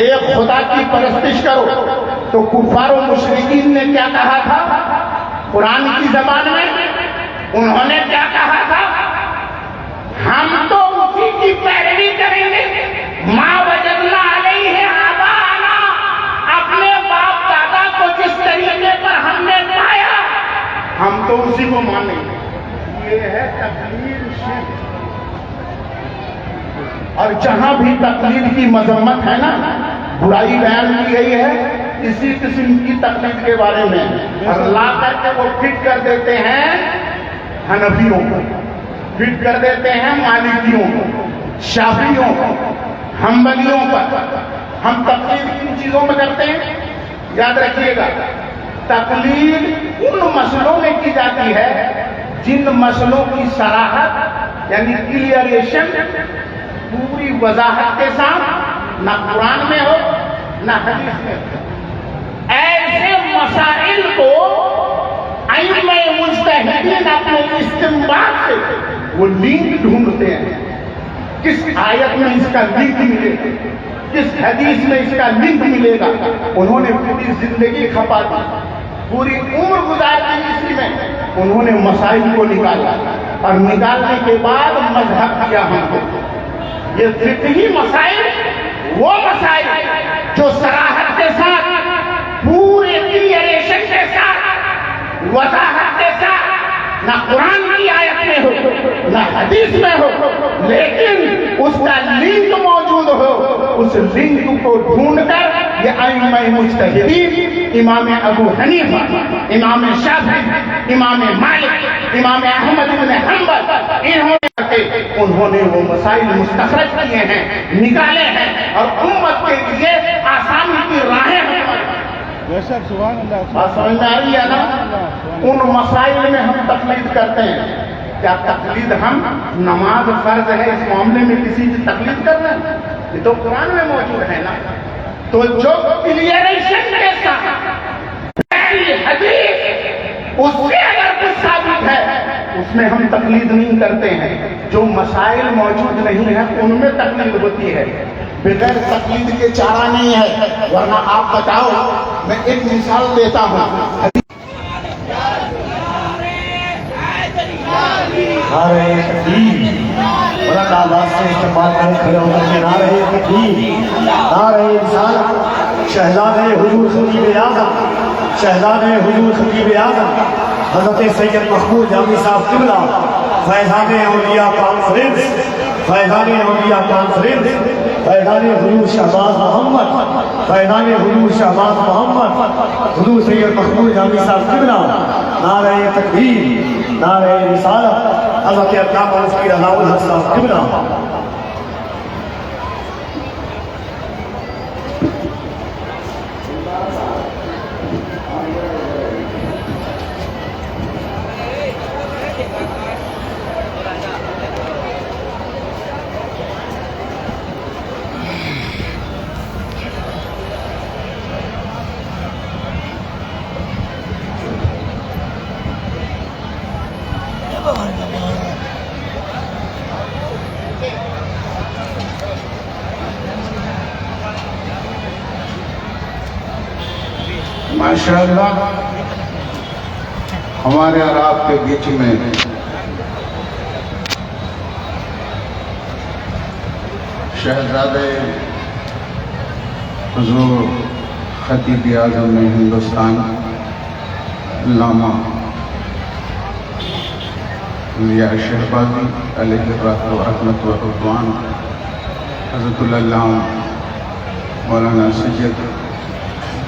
ایک خدا کی پرستش کرو، تو کفار و مشرکین نے کیا کہا تھا قرآن کی زبان میں؟ انہوں نے کیا کہا تھا؟ ہم تو اسی کی پیروی کریں گے، ما وجدنا علیہ آباءنا، اپنے باپ دادا کو جس طریقے پر ہم نے پایا ہم تو اسی کو مانیں گے۔ یہ ہے تقلید شرک۔ اور جہاں بھی تقلید کی مذمت ہے نا، برائی بیان کی گئی ہے اسی قسم کی تقلید کے بارے میں، اور لا کر کے وہ فٹ کر دیتے ہیں حنفیوں کو، فٹ کر دیتے ہیں مالکیوں کو، شافعیوں کو، حنبلیوں پر۔ ہم تقلید کن چیزوں میں کرتے ہیں؟ یاد رکھیے گا، تقلید ان مسئلوں میں کی جاتی ہے جن مسئلوں کی صراحت یعنی کلیئریشن پوری وضاحت کے ساتھ نہ قرآن میں ہو نہ حدیث میں ہو۔ ایسے مسائل کو ائمہ مجتہدین اپنے استنباط سے وہ لنک ڈھونڈتے ہیں، کس آیت میں اس کا لنک ملے گا، کس حدیث میں اس کا لنک ملے گا۔ انہوں نے پوری زندگی کھپا دی، پوری عمر گزار دی اسی میں، انہوں نے مسائل کو نکالا، اور نکالنے کے بعد مذہب کیا ہم کو۔ یہ فقہی مسائل وہ مسائل جو صراحت کے ساتھ، پورے کلیئریشن کے ساتھ، وضاحت کے ساتھ، نہ قرآن کی آیت میں ہو نہ حدیث میں ہو، لیکن اس کا لنک موجود ہو، اس لنک کو ڈھونڈ کر یہ ائمہ مجتہدین، امام ابو حنیفہ، امام شافعی، امام مالک، امام احمد بن حنبل، انہوں نے وہ مسائل مستخرج کیے ہیں، نکالے ہیں، اور امت کے لیے آسانی کی راہیں ہیں۔ بے شک، سبحان اللہ۔ بات سمجھ میں آ رہی ہے نا؟ ان مسائل میں ہم تقلید کرتے ہیں۔ کیا تقلید ہم نماز فرض ہے اس معاملے میں کسی کی تقلید کر رہے ہیں؟ یہ تو قرآن میں موجود ہے نا۔ تو جو کلیئریشن کے ساتھ حدیث اس سے اگر کچھ ثابت ہے اس میں ہم تقلید نہیں کرتے ہیں۔ جو مسائل موجود نہیں ہیں ان میں تقلید ہوتی ہے، بغیر تقلید کے چارہ نہیں ہے۔ ورنہ آپ بتاؤ، میں ایک مثال دیتا ہوں۔ نعرہ تکبیر، بلند آواز سے استقبال کریں، کھڑے ہو کر کے نعرہ تکبیر، نعرہ رسالت، شہزادہ حضور خطیب اعظم، شہزادہ حضور خطیب اعظم حضرت سید محمود جامی صاحب قبلہ، فیضان اولیاء کانفرنس، فیضان اولیاء کانفرنس، فیضان حضور شہباز محمد، فیضان حضور شہباز محمد، حضور سید محمود جامی صاحب قبلہ، نعرہ تکبیر، نعرہ رسالت، حضرت علامہ مفتی رضا الحق صاحب قبلہ۔ ماشاءاللہ ہمارے اور آپ کے بیچ میں شہزادہ حضور خطیب اعظم ہندوستان علامہ اولیاء شہبازی علیہ رحمت و رضوان حضرت اللہ مولانا سید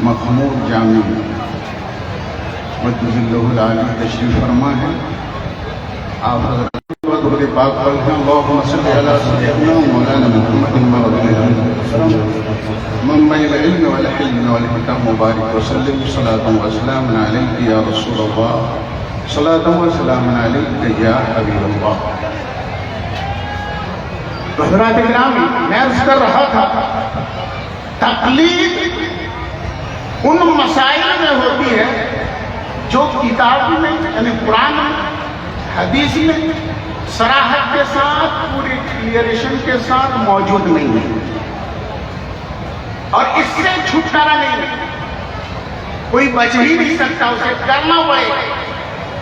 محمود جامی مجد اللہ العالی تشریف فرما ہے۔ آپ حضرت حضور پاک پڑھتے ہیں، اللہم صلی علی سیدنا مولانا محمد منبع العلم والحلم والحکم مبارک وسلم، صلاۃ و سلام علیک یا رسول اللہ، صلاۃ و سلام علیک یا حبیب اللہ۔ حضرات گرامی، میں عرض کر رہا تھا تقلید ان مسائل میں ہوتی ہے جو کتاب میں یعنی قرآن میں، حدیث میں صراحت کے ساتھ، پوری کلیئریشن کے ساتھ موجود نہیں ہے۔ اور اس سے چھٹکارا نہیں، کوئی بچ ہی نہیں سکتا، اسے کرنا پڑے،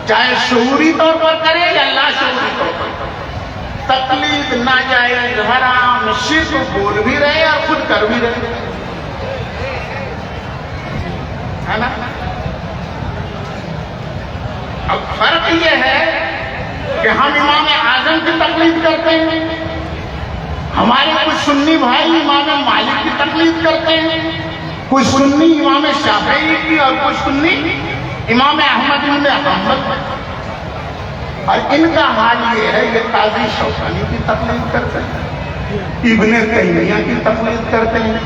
چاہے شعوری طور پر کرے یا لا شعوری طور پر۔ تقلید ناجائز، حرام، شرک بول بھی رہے اور خود کر بھی رہے، ہے نا؟ اب فرق یہ ہے کہ ہم امام اعظم کی تقلید کرتے ہیں، ہمارے کچھ سنی بھائی امام مالک کی تقلید کرتے ہیں، کچھ سنی امام شافعی کی اور کچھ سنی امام احمد بن حنبل، اور ان کا حال یہ ہے، یہ قاضی شوکانی کی تقلید کرتے ہیں، ابن تیمیہ کی تقلید کرتے ہیں،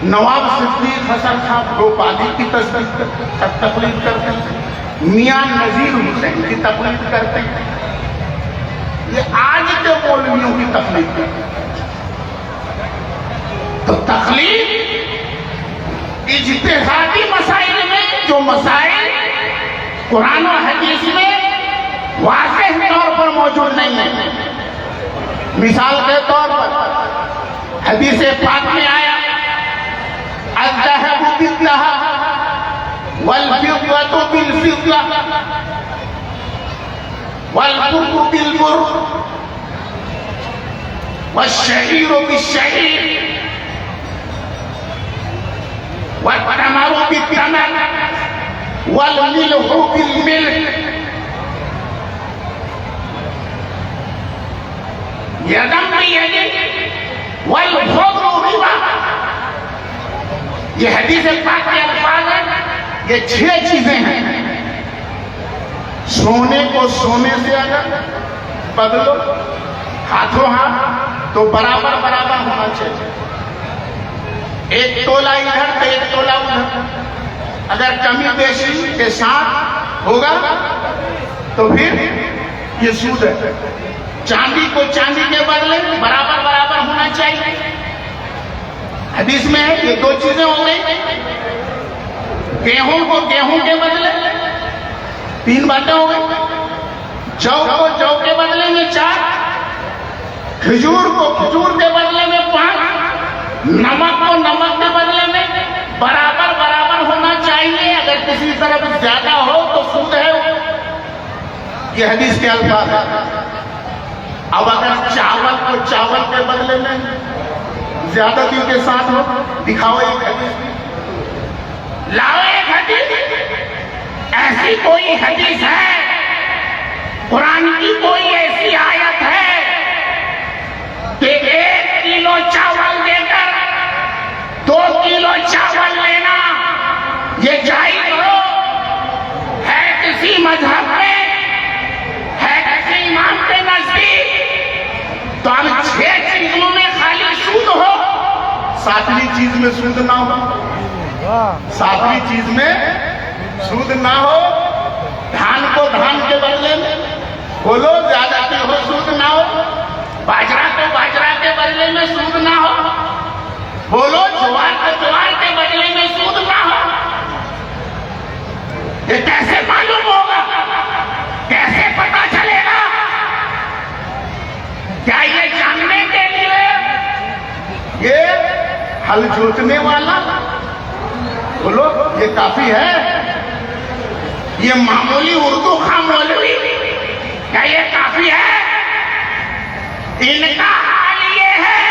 نواب صدیق حسن صاحب گوپالی کی تقلید کرتے ہیں، میاں نذیر حسین کی تقلید کرتے ہیں، یہ آج کے مولویوں کی تقلید کرتے ہیں۔ تو تقلید اجتہادی مسائل میں جو مسائل قرآن و حدیث میں واضح طور پر موجود نہیں ہے، مثال کے طور پر حدیث پاک میں آیا الذهب بالذهب والفضة بالفضة والبر بالبر والشعير بالشعير والتمر بالتمر والملح بالملح يدا بيد والفضل ربا۔ یہ حدیث پاک کے الفاظ ہیں، یہ 6 چیزیں ہیں۔ سونے کو سونے سے اگر بدلو ہاتھوں ہاتھ تو برابر برابر ہونا چاہیے، 1 تولہ ادھر تو 1 تولہ ادھر، اگر کمی بیشی کے ساتھ ہوگا تو پھر یہ سود ہے۔ چاندی کو چاندی کے بدلے برابر برابر ہونا چاہیے، حدیث میں ہے۔ یہ 2 چیزیں ہو گئی، گیہوں کو گیہوں کے بدلے 3 باتیں ہو گئی، جو کو جو کے بدلے میں 4، کھجور کو کھجور کے بدلے میں 5، نمک کو نمک کے بدلے میں برابر برابر ہونا چاہیے، اگر کسی طرف زیادہ ہو تو سود ہے۔ یہ حدیث کے الفاظ ہیں۔ اب اگر چاول کو چاول کے بدلے میں زیادتی کے ساتھ ہو، دکھاؤ ایک حدیث، لاؤ ایک حدیث، ایسی کوئی حدیث ہے، قرآن کی کوئی ایسی آیت ہے کہ 1 کلو چاول دے کر 2 کلو چاول لینا یہ جائز ہو؟ ہے کسی مذہب میں، ہے کسی امام کے نزدیک؟ تو اب 6 چیزوں میں خالی سود ہو، 7ویں چیز میں سود نہ ہو، 7ویں چیز میں سود نہ ہو، دھان کو دھان کے بدلے میں بولو زیادہ ہو، سود نہ ہو، باجرہ کو باجرہ کے بدلے میں سود نہ ہو، بولو جوار کو جوار کے بدلے میں سود نہ ہو۔ یہ کیسے معلوم ہوگا؟ کیسے پتا چلے گا؟ کیا یہ جاننے کے لیے یہ ہل جوتنے والا بولو یہ کافی ہے؟ یہ معمولی اردو خام مولوی کیا یہ کافی ہے؟ ان کا حال یہ ہے،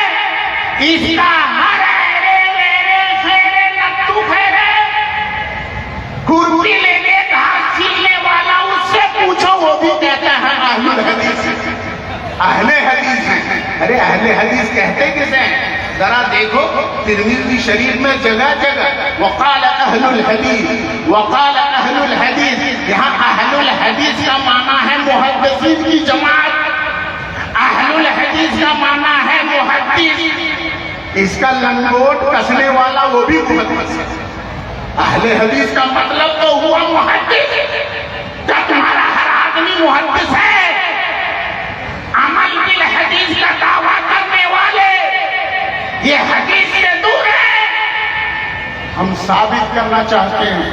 اس کا ہر ایرے ویرے خیرے لٹو خیرے کرتی لے کے گھاس چھیلنے والا اس سے پوچھو، وہ بھی کہتا ہے اہل حدیث، اہل حدیث ہیں۔ ارے اہل حدیث کہتے کسے ہیں؟ ذرا دیکھو ترمذی شریف میں جگہ جگہ وقال اہل الحدیث، وقال اہل الحدیث، یہاں اہل الحدیث کا معنی ہے محدثین کی جماعت، اہل الحدیث کا معنی ہے محدث، اس کا لنگوٹ کسنے والا وہ بھی محدث ہے۔ اہل حدیث کا مطلب تو ہوا محدث، کیا تمہارا ہر آدمی محدث ہے؟ عمل بالحدیث کا دعویٰ کرنے والے یہ حدیث سے دور ہے۔ ہم ثابت کرنا چاہتے ہیں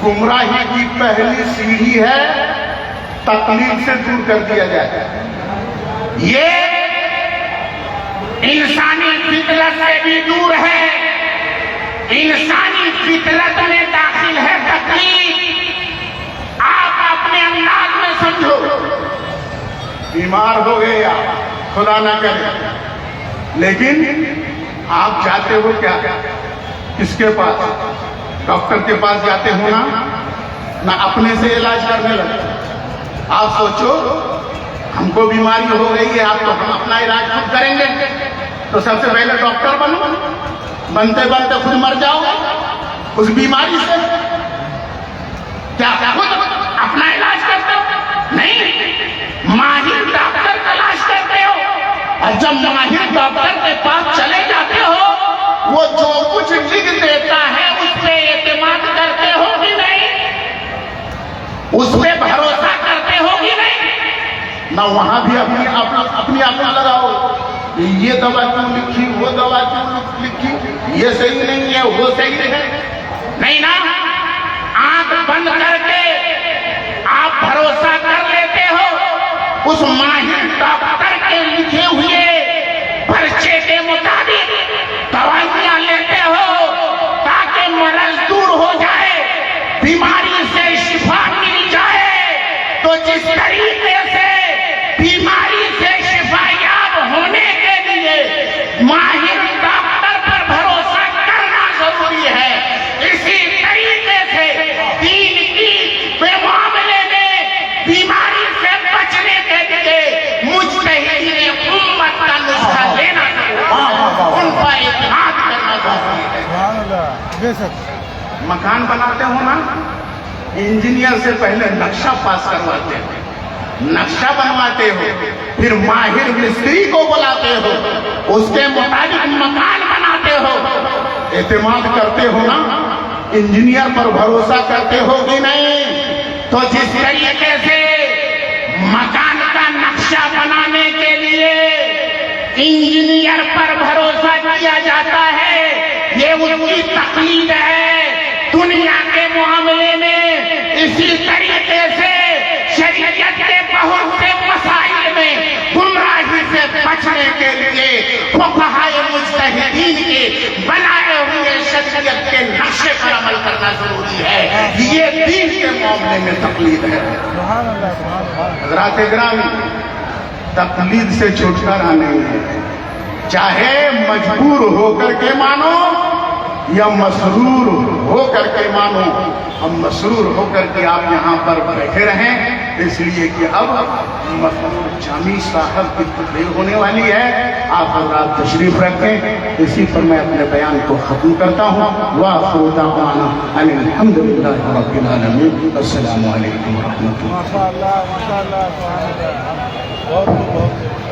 گمراہی کی پہلی سیڑھی ہے تقلید سے دور کر دیا جائے۔ یہ انسانی فطرت سے بھی دور ہے. انسانی فطرت میں داخل ہے تکلیف. آپ اپنے انداز میں سمجھو. بیمار ہو گئے آپ، خدا نہ کرے، لیکن آپ جاتے ہو کیا کس کے پاس؟ ڈاکٹر کے پاس جاتے ہو نہ اپنے سے علاج کرنے لگتے. آپ سوچو ہم کو بیماری ہو گئی ہے، آپ تو ہم اپنا علاج خود کریں گے، تو سب سے پہلے ڈاکٹر بنو. بنتے بنتے خود مر جاؤ گے اس بیماری سے. کیا خود اپنا علاج کرتے ہو؟ نہیں، ماہر ڈاکٹر تلاش کرتے ہو. اور جب ماہر ڈاکٹر کے پاس چلے جاتے ہو، وہ جو کچھ لکھ دیتا ہے اس پہ اعتماد کرتے ہو کہ نہیں؟ اس پہ بھروسہ کرتے ہو کہ نہیں؟ نہ وہاں بھی اپنی اپنا لگاؤ. یہ دوا کیوں لکھی، وہ دوا کیوں لکھی، یہ صحیح نہیں ہے، وہ صحیح ہے. نہیں نا، آنکھ بند کر کے آپ بھروسہ کر لیتے ہو اس ماہر ڈاکٹر کے لکھے ہوئے پرچے کے مطابق. دوائیاں لیتے ہو تاکہ مرض دور ہو جائے، بیماری سے شفا مل جائے. تو جس طریقے سے بیماری سے شفا یاب ہونے کے لیے ماہر ڈاکٹر پر بھروسہ کرنا ضروری ہے، اسی طریقے سے دین کے معاملے میں بیماری سے بچنے کے لیے مجتہدین امت کا نسخہ لینا ضروری ہے، ان پر اعتماد کرنا ضروری ہے. سبحان اللہ. بے شک. مکان بناتے ہو نا، انجینئر سے پہلے نقشہ پاس کرواتے ہو، نقشہ بنواتے ہو، پھر ماہر مستری کو بلاتے ہو، اس کے مطابق مکان بناتے ہو. اعتماد کرتے ہو نا، انجینئر پر بھروسہ کرتے ہو کہ نہیں؟ تو جس طریقے سے مکان کا نقشہ بنانے کے لیے انجینئر پر بھروسہ کیا جاتا ہے، یہ اس کی تقلید ہے دنیا کے معاملے میں. اسی طریقے سے شریعت کے بہت سے مسائل میں گمراہی سے بچنے کے لیے فقہائے مجتہدین کے بنائے ہوئے شریعت کے نقشے پر عمل کرنا ضروری ہے. یہ دین کے معاملے میں تقلید ہے. سبحان اللہ. سبحان اللہ. حضرات گرامی، تقلید سے چھٹکارا نہیں ہے. چاہے مجبور ہو کر کے مانو یا مسرور ہو کر کے مانو. ہم مسرور ہو کر کے آپ یہاں پر بیٹھے رہیں، اس لیے کہ اب مسرور جامی صاحب کی تقریر ہونے والی ہے. آپ حضرات تشریف رکھیں. اسی پر میں اپنے بیان کو ختم کرتا ہوں. وآخر دعوانا ان الحمدللہ رب العالمین. السلام علیکم ورحمۃ اللہ. ماشاء اللہ. ماشاء اللہ. سبحان اللہ. بہت